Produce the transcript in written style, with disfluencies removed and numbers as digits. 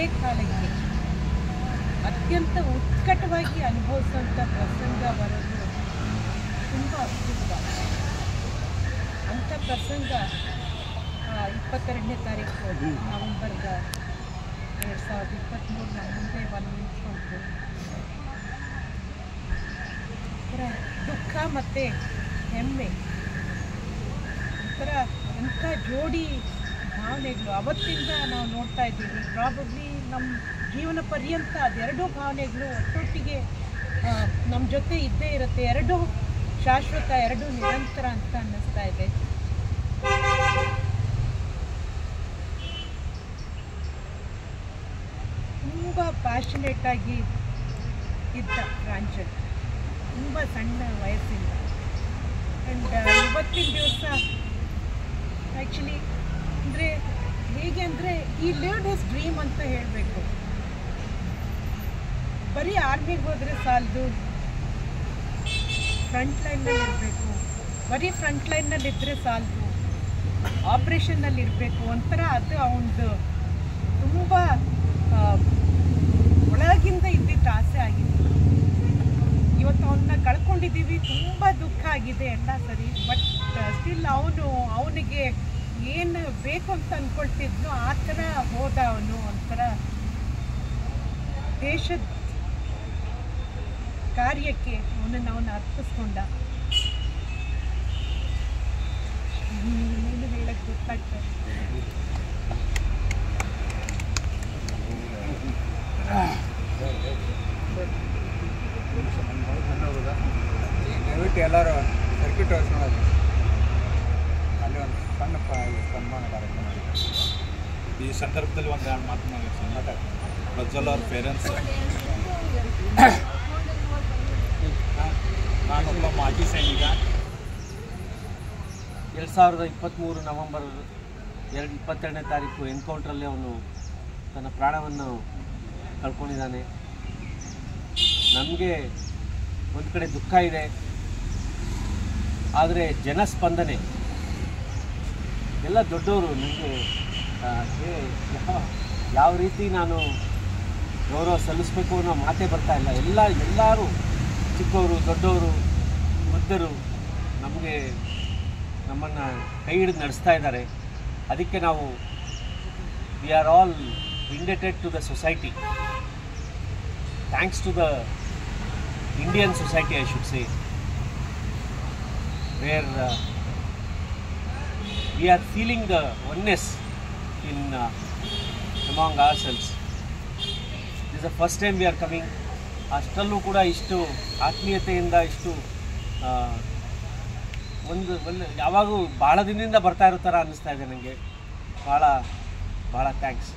ಹಳೆ ಕಾಲಕ್ಕೆ ಅತ್ಯಂತ ಉತ್ಕಟವಾಗಿ ಅನುಭವಿಸುವಂಥ ಪ್ರಸಂಗ ಬರೋದು ತುಂಬ ಅದ್ಭುತ. ಅಂಥ ಪ್ರಸಂಗ 22ನೇ ತಾರೀಕು ನವೆಂಬರ್ 2023 ನಮ್ಮ ಮುಂದೆ ಬಂದು ನಿಂತ್ಕೊಂಡು ದುಃಖ ಮತ್ತು ಹೆಮ್ಮೆ ಒಂಥರ ಎಂಥ ಜೋಡಿ ಭಾವನೆಗಳು ಅವತ್ತಿಂದ ನಾವು ನೋಡ್ತಾ ಇದ್ದೀವಿ. ಪ್ರಾಬಬ್ಲಿ ನಮ್ಮ ಜೀವನ ಪರ್ಯಂತ ಅದೆರಡೂ ಭಾವನೆಗಳು ಒಟ್ಟೊಟ್ಟಿಗೆ ನಮ್ಮ ಜೊತೆ ಇದ್ದೇ ಇರುತ್ತೆ. ಎರಡೂ ಶಾಶ್ವತ, ಎರಡೂ ನಿರಂತರ ಅಂತ ಅನ್ನಿಸ್ತಾ ಇದೆ. ತುಂಬ ಪ್ಯಾಷನೇಟಾಗಿ ಇದ್ದ ಪ್ರಾಂಜಲ್, ತುಂಬ ಸಣ್ಣ ವಯಸ್ಸಿಂದ. ಆ್ಯಂಡ್ ಇವತ್ತಿನ ದಿವಸ ಆ್ಯಕ್ಚುಲಿ ಅಂದರೆ ಹೇಗೆ ಅಂದರೆ ಈ ಲಿವ್ಡ್ ಹಿಸ್ ಡ್ರೀಮ್ ಅಂತ ಹೇಳಬೇಕು. ಬರೀ ಆರ್ಮಿಗೆ ಹೋದರೆ ಸಾಲದು, ಫ್ರಂಟ್ ಲೈನಲ್ಲಿ ಇರಬೇಕು. ಬರೀ ಫ್ರಂಟ್ ಲೈನಲ್ಲಿ ಇದ್ದರೆ ಸಾಲದು, ಆಪ್ರೇಷನ್ನಲ್ಲಿ ಇರಬೇಕು. ಒಂಥರ ಅದು ಅವನದು ತುಂಬ ಒಳಗಿಂದ ಇದ್ದಿದ್ದ ಆಸೆ ಆಗಿತ್ತು. ಇವತ್ತು ಅವನ್ನ ಕಳ್ಕೊಂಡಿದ್ದೀವಿ, ತುಂಬ ದುಃಖ ಆಗಿದೆ, ಎಲ್ಲ ಸರಿ. ಬಟ್ ಸ್ಟಿಲ್ ಅವನಿಗೆ ಏನು ಬೇಕು ಅಂತ ಅಂದ್ಕೊಳ್ತಿದ್ನೋ ಆ ಥರ ಹೋದ ಅವನು. ಒಂಥರ ದೇಶದ ಕಾರ್ಯಕ್ಕೆ ಅವನು ಅರ್ಪಿಸ್ಕೊಂಡ. ಏನು ಹೇಳಕ್ಕೆ ಗೊತ್ತಾಗ್ತದೆ. ದಯವಿಟ್ಟು ಎಲ್ಲರೂ ಸರ್ಕ್ಯೂಟ್ ನೋಡೋದು. ಅಲ್ಲಿ ಒಂದು ಸಣ್ಣ ಸನ್ಮಾನ ಕಾರ್ಯಕ್ರಮ ಈ ಸಂದರ್ಭದಲ್ಲಿ ಒಂದು ಎರಡು ಮಾತು ಪ್ರಜ್ವಲ್ ಅವ್ರ ಪೇರೆಂಟ್ಸ್, ನಾನೊಬ್ಬ ಮಾಜಿ ಸೈನಿಕ. 2023 ನವೆಂಬರ್ 22ನೇ ತಾರೀಕು ಎನ್ಕೌಂಟ್ರಲ್ಲಿ ಅವನು ತನ್ನ ಪ್ರಾಣವನ್ನು ಕಳ್ಕೊಂಡಿದ್ದಾನೆ. ನಮಗೆ ಒಂದು ಕಡೆ ದುಃಖ ಇದೆ, ಆದರೆ ಜನಸ್ಪಂದನೆ ಎಲ್ಲ ದೊಡ್ಡವರು. ನನಗೆ ಯಾವ ರೀತಿ ನಾನು ಗೌರವ ಸಲ್ಲಿಸಬೇಕು ಅನ್ನೋ ಮಾತೇ ಬರ್ತಾ ಇಲ್ಲ. ಎಲ್ಲರೂ ಚಿಕ್ಕವರು, ದೊಡ್ಡವರು, ವೃದ್ಧರು ನಮ್ಮನ್ನು ಕೈ ಹಿಡಿದು ನಡೆಸ್ತಾ ಇದ್ದಾರೆ. ಅದಕ್ಕೆ ನಾವು we are all indebted to the society, thanks to the Indian society, I should say, where we are feeling the oneness in among ourselves. This is the first time we are coming. ಅಷ್ಟರಲ್ಲೂ ಕೂಡ ಇಷ್ಟು ಆತ್ಮೀಯತೆಯಿಂದ, ಇಷ್ಟು ಒಂದು ಯಾವಾಗೂ ಭಾಳ ದಿನದಿಂದ ಬರ್ತಾ ಇರೋ ಥರ ಅನ್ನಿಸ್ತಾ ಇದೆ ನನಗೆ. ಭಾಳ ಥ್ಯಾಂಕ್ಸ್.